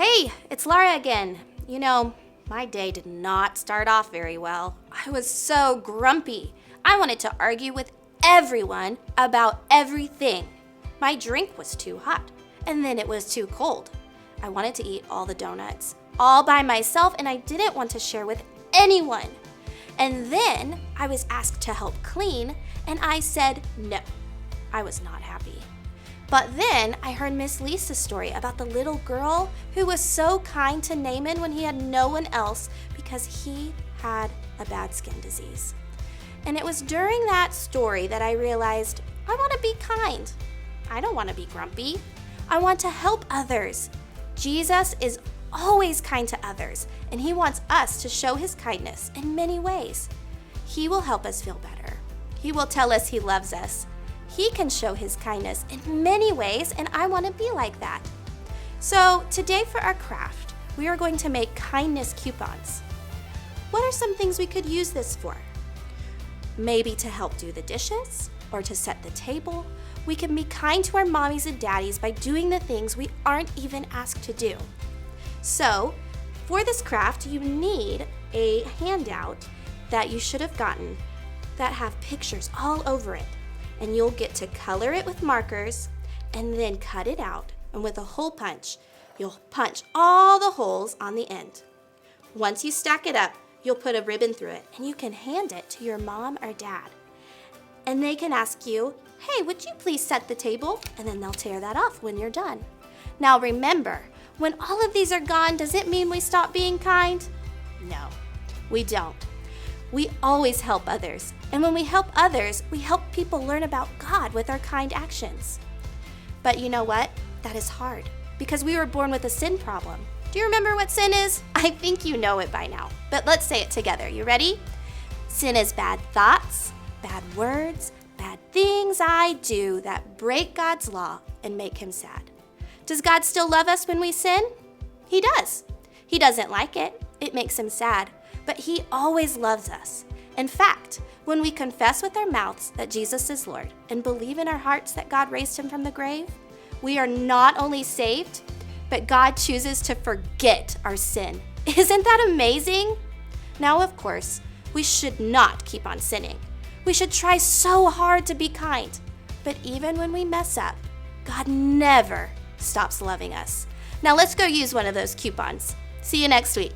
Hey, it's Lara again. My day did not start off very well. I was so grumpy. I wanted to argue with everyone about everything. My drink was too hot, and then it was too cold. I wanted to eat all the donuts, all by myself, and I didn't want to share with anyone. And then I was asked to help clean, and I said no. I was not happy. But then I heard Miss Lisa's story about the little girl who was so kind to Naaman when he had no one else because he had a bad skin disease. And it was during that story that I realized I want to be kind. I don't want to be grumpy. I want to help others. Jesus is always kind to others, and he wants us to show his kindness in many ways. He will help us feel better. He will tell us he loves us. He can show his kindness in many ways, and I want to be like that. So today for our craft, we are going to make kindness coupons. What are some things we could use this for? Maybe to help do the dishes or to set the table. We can be kind to our mommies and daddies by doing the things we aren't even asked to do. So for this craft, you need a handout that you should have gotten that have pictures all over it. And you'll get to color it with markers and then cut it out. And with a hole punch, you'll punch all the holes on the end. Once you stack it up, you'll put a ribbon through it and you can hand it to your mom or dad. And they can ask you, hey, would you please set the table? And then they'll tear that off when you're done. Now remember, when all of these are gone, does it mean we stop being kind? No, we don't. We always help others. And when we help others, we help people learn about God with our kind actions. But you know what? That is hard because we were born with a sin problem. Do you remember what sin is? I think you know it by now, but let's say it together. You ready? Sin is bad thoughts, bad words, bad things I do that break God's law and make him sad. Does God still love us when we sin? He does. He doesn't like it. It makes him sad, but he always loves us. In fact, when we confess with our mouths that Jesus is Lord and believe in our hearts that God raised him from the grave, we are not only saved, but God chooses to forget our sin. Isn't that amazing? Now, of course, we should not keep on sinning. We should try so hard to be kind. But even when we mess up, God never stops loving us. Now let's go use one of those coupons. See you next week.